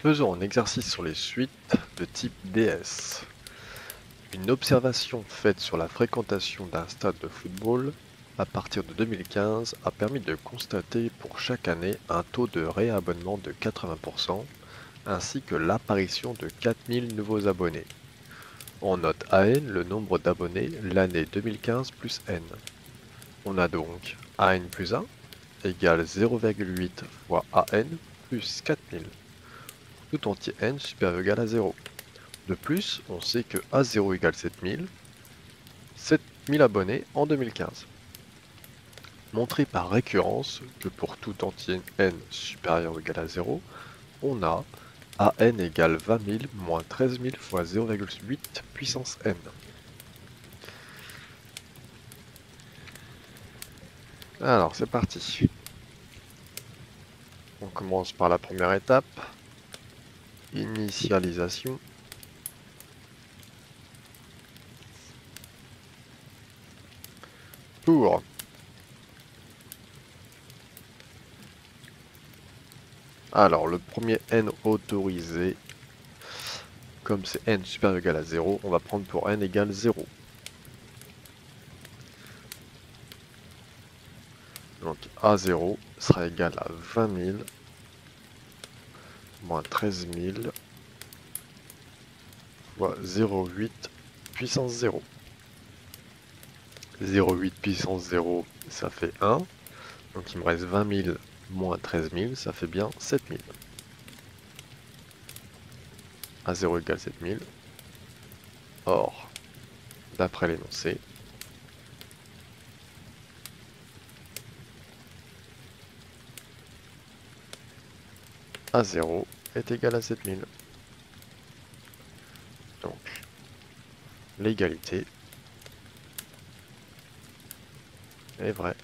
Faisons un exercice sur les suites de type DS. Une observation faite sur la fréquentation d'un stade de football à partir de 2015 a permis de constater pour chaque année un taux de réabonnement de 80% ainsi que l'apparition de 4000 nouveaux abonnés. On note AN, le nombre d'abonnés, l'année 2015 plus N. On a donc AN plus 1 égale 0,8 fois AN plus 4000, tout entier N supérieur ou égal à 0. De plus, on sait que A0 égale 7000 abonnés en 2015. Montrer par récurrence que pour tout entier n supérieur ou égal à 0, on a AN égale 20 000 moins 13 000 fois 0,8 puissance n. Alors c'est parti. On commence par la première étape, initialisation. Pour alors le premier n autorisé, comme c'est n supérieur ou égal à 0, on va prendre pour n égale 0. Donc A0 sera égal à 20 000 moins 13 000 fois 0,8 puissance 0. 0,8 puissance 0, ça fait 1. Donc il me reste 20 000 moins 13 000, ça fait bien 7 000. A0 égale 7 000. Or, d'après l'énoncé, A0 est égal à 7 000. Donc, l'égalité est vraie.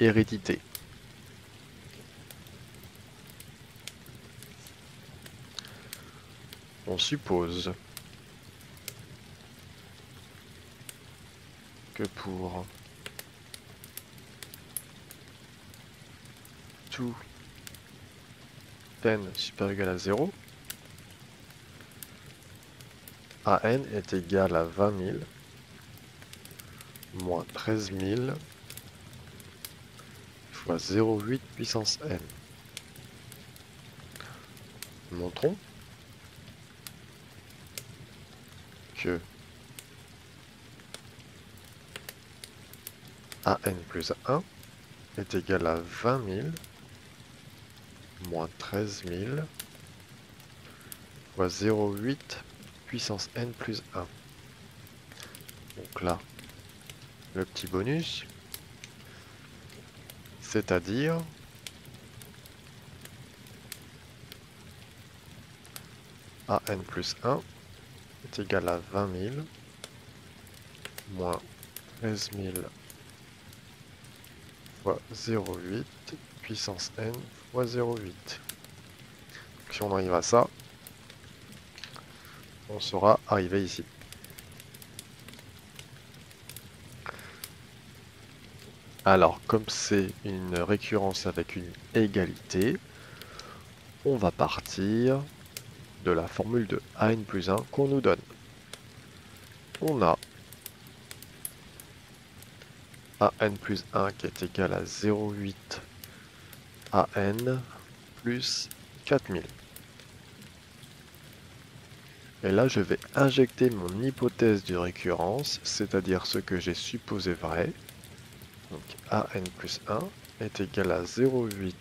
Hérédité. On suppose que pour tout n supérieur ou égal à 0, AN est égal à 20 000 moins 13 000 fois 0,8 puissance n. Montrons que AN plus 1 est égal à 20 000 moins 13 000 fois 0,8 puissance n plus 1. Donc là, le petit bonus, c'est-à-dire AN plus 1 est égal à 20 000 moins 13 000 fois 0,8 puissance n fois 0,8. Si on arrive à ça, on sera arrivé ici. Alors, comme c'est une récurrence avec une égalité, on va partir de la formule de AN plus 1 qu'on nous donne. On a AN plus 1 qui est égal à 0,8 AN plus 4000. Et là, je vais injecter mon hypothèse de récurrence, c'est-à-dire ce que j'ai supposé vrai. Donc AN plus 1 est égal à 0,8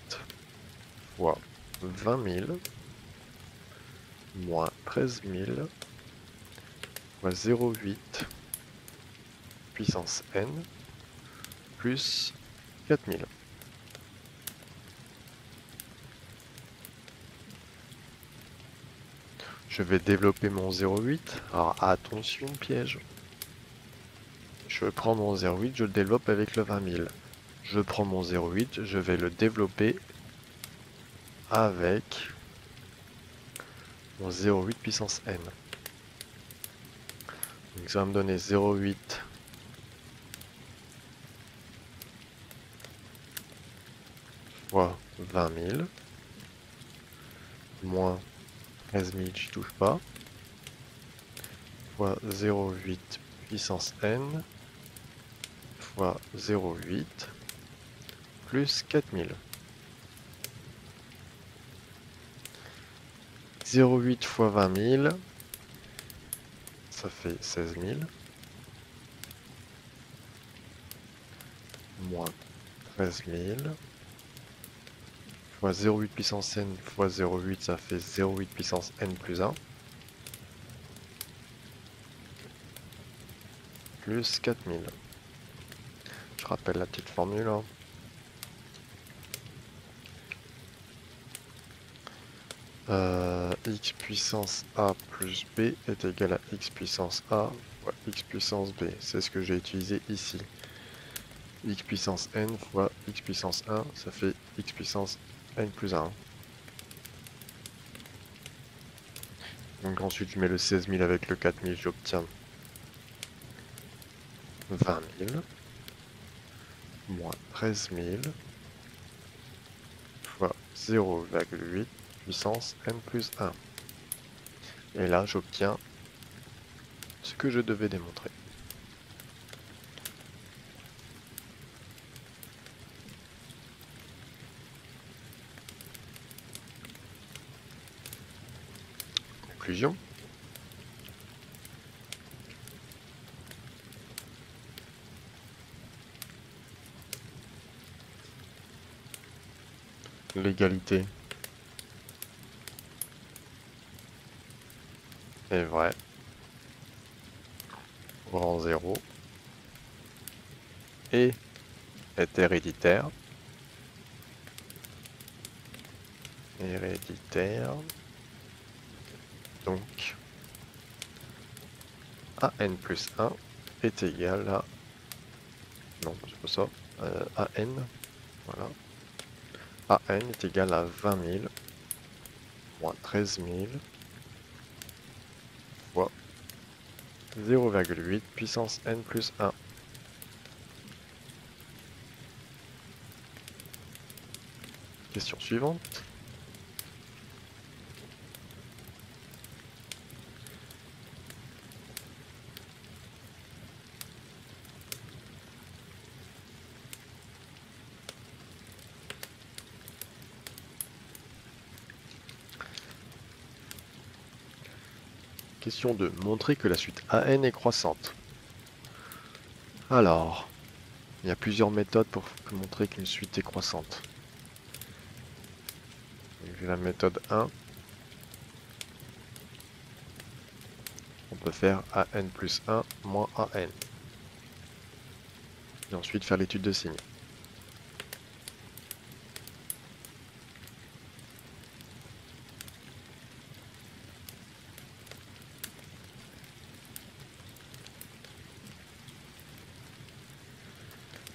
fois 20 000 moins 13 000 fois 0,8 puissance n plus 4000. Je vais développer mon 0,8. Alors attention, piège. Je prends mon 0,8, je le développe avec le 20 000. Je prends mon 0,8, je vais le développer avec mon 0,8 puissance n. Donc ça va me donner 0,8 fois 20 000 moins 13 000, j'y touche pas, fois 0,8 puissance n fois 0,8 plus 4000. 0,8 fois 20 000, ça fait 16 000, moins 13 000, fois 0,8 puissance n fois 0,8, ça fait 0,8 puissance n plus 1, plus 4000. Je rappelle la petite formule, hein. X puissance a plus b est égal à x puissance a fois x puissance b. C'est ce que j'ai utilisé ici. X puissance n fois x puissance 1, ça fait x puissance n plus 1. Donc ensuite je mets le 16 000 avec le 4000, j'obtiens 20 000 moins 13 000 fois 0,8 puissance n plus 1. Et là j'obtiens ce que je devais démontrer. Conclusion. L'égalité est vraie au rang 0 et est héréditaire. Donc an plus 1 est égal à... Non, c'est pas ça. An, voilà. An est égal à 20 000 moins 13 000 fois 0,8 puissance n plus 1. Question suivante. Question 2. Montrer que la suite AN est croissante. Alors, il y a plusieurs méthodes pour montrer qu'une suite est croissante. J'ai la méthode 1. On peut faire AN plus 1 moins AN. Et ensuite faire l'étude de signes.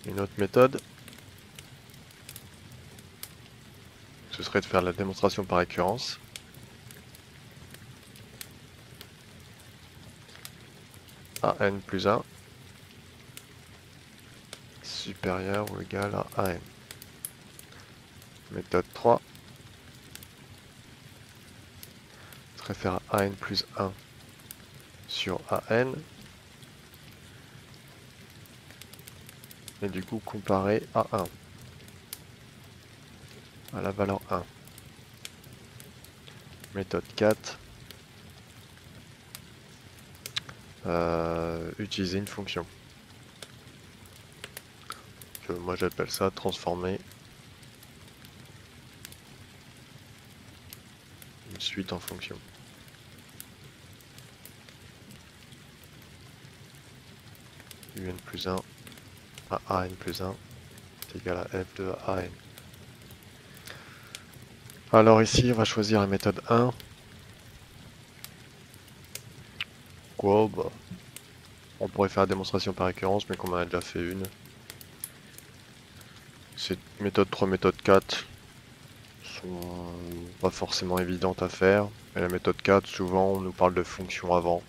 Une autre méthode, ce serait de faire la démonstration par récurrence. AN plus 1 supérieur ou égal à AN. Méthode 3 serait faire AN plus 1 sur AN. Et du coup comparer à 1 à la valeur 1. Méthode 4, utiliser une fonction. Moi j'appelle ça transformer une suite en fonction. Un plus 1 à an plus 1 est égal à f de an. Alors ici, on va choisir la méthode 1. Quoi, bah, on pourrait faire la démonstration par récurrence, mais comme on en a déjà fait une. Ces méthodes 3, méthode 4 sont pas forcément évidentes à faire. Et la méthode 4, souvent, on nous parle de fonctions avant.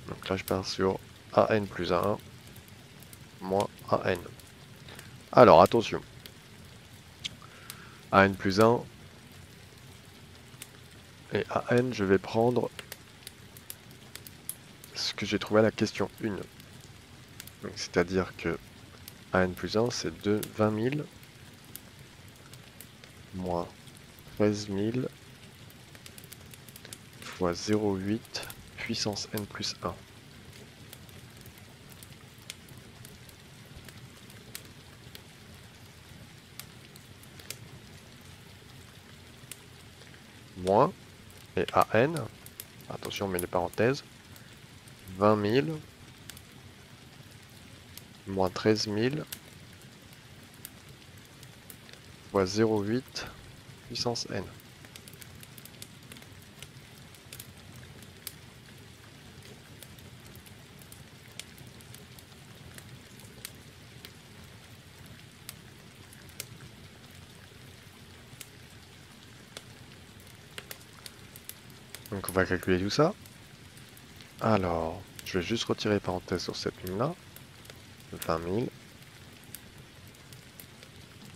Donc là, je pars sur an plus 1. moins AN. Alors attention, AN plus 1 et AN, je vais prendre ce que j'ai trouvé à la question 1. C'est-à-dire que AN plus 1, c'est 20 000 moins 13 000 fois 0,8 puissance n plus 1. Moins, et AN, attention on met les parenthèses, 20 000 moins 13 000 fois 0,8 puissance n. Donc on va calculer tout ça. Alors, je vais juste retirer parenthèse sur cette ligne-là. 20 000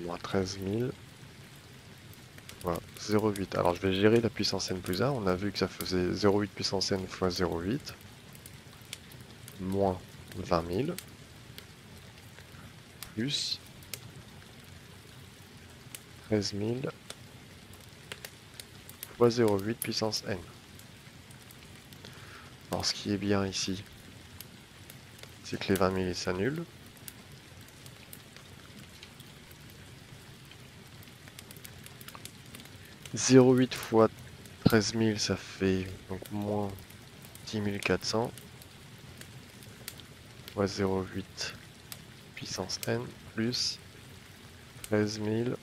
moins 13 000 fois 0,8. Alors je vais gérer la puissance n plus 1. On a vu que ça faisait 0,8 puissance n fois 0,8 moins 20 000 plus 13 000 fois 0,8 puissance n. Alors ce qui est bien ici, c'est que les 20 000 s'annulent. « 0,8 fois 13 000, ça fait donc moins 10 400 fois 0,8 puissance n plus 13 000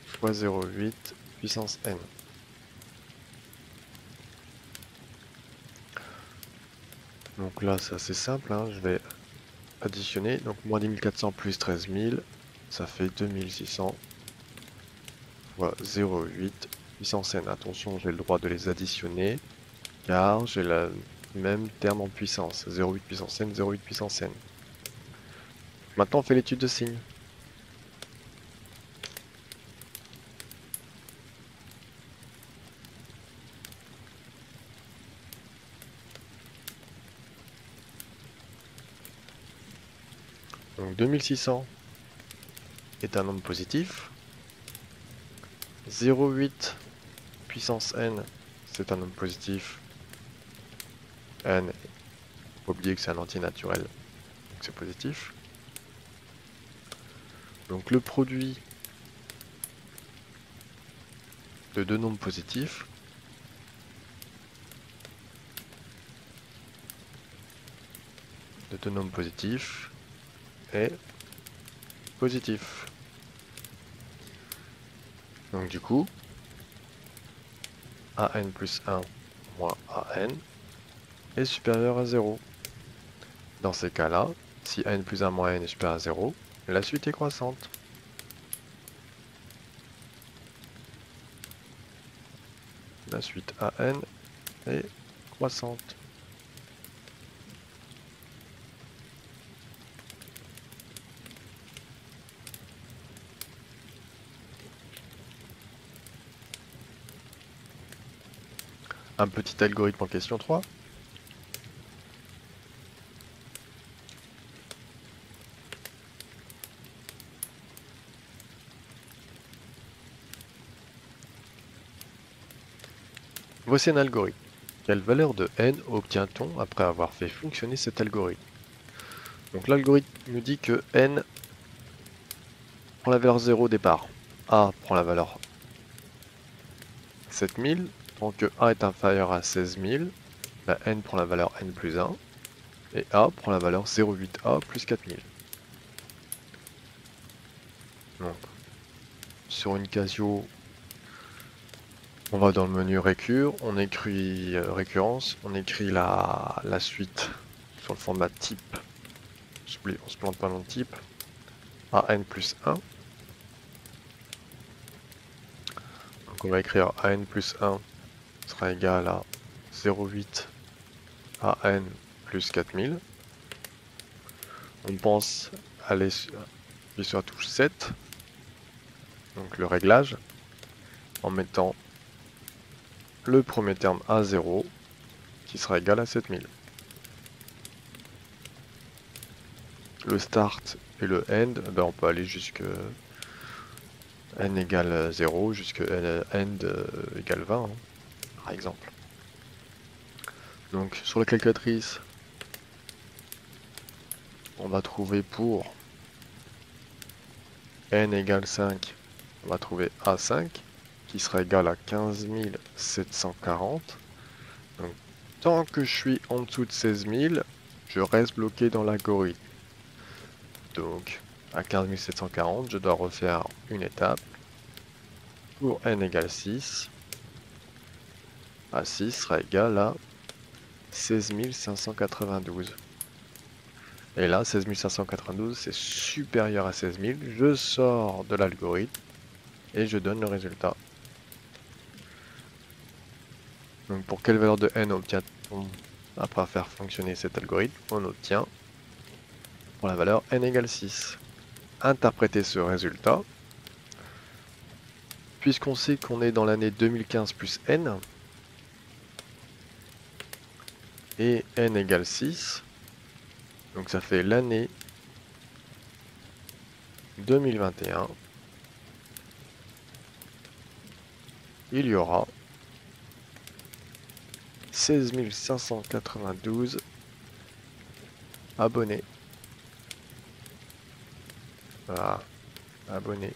fois 0,8 puissance n. Donc là, c'est assez simple, hein. Je vais additionner. Donc moins 10 400 plus 13 000, ça fait 2600 fois 0,8 puissance n. Attention, j'ai le droit de les additionner, car j'ai le même terme en puissance. 0,8 puissance n, 0,8 puissance n. Maintenant, on fait l'étude de signes. Donc 2600 est un nombre positif. 0,8 puissance n, c'est un nombre positif. N, faut oublier que c'est un entier naturel, donc c'est positif. Donc le produit de deux nombres positifs est positif. Donc du coup, AN plus 1 moins AN est supérieur à 0. Dans ces cas-là, si AN plus 1 moins AN est supérieur à 0, la suite est croissante. La suite AN est croissante. Un petit algorithme en question 3. Voici un algorithme. Quelle valeur de n obtient-on après avoir fait fonctionner cet algorithme? Donc l'algorithme nous dit que n prend la valeur 0 au départ. A prend la valeur 7000. Tant que A est inférieur à 16000, la n prend la valeur n plus 1. Et A prend la valeur 0,8A plus 4000. Donc, sur une Casio, on va dans le menu récur, on écrit récurrence, on écrit la suite sur le format type. On se plante pas dans le type. AN plus 1. Donc on va écrire AN plus 1 sera égal à 0,8 AN plus 4000. On pense aller sur la touche 7, donc le réglage, en mettant le premier terme à 0, qui sera égal à 7000. Le start et le end, ben on peut aller jusque n égale 0, jusque end égale 20, hein, par exemple. Donc sur la calculatrice, on va trouver pour n égale 5, on va trouver A5, qui sera égal à 15 740. Donc tant que je suis en dessous de 16 000, je reste bloqué dans l'algorithme. Donc à 15 740, je dois refaire une étape. Pour n égale 6, A6 sera égal à 16 592. Et là, 16 592, c'est supérieur à 16 000. Je sors de l'algorithme et je donne le résultat. Donc pour quelle valeur de n obtient-on après faire fonctionner cet algorithme? On obtient pour la valeur n égale 6. Interpréter ce résultat, puisqu'on sait qu'on est dans l'année 2015 plus n, et n égale 6, donc ça fait l'année 2021, il y aura 16 592 abonnés. Voilà, abonnés.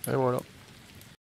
Et voilà.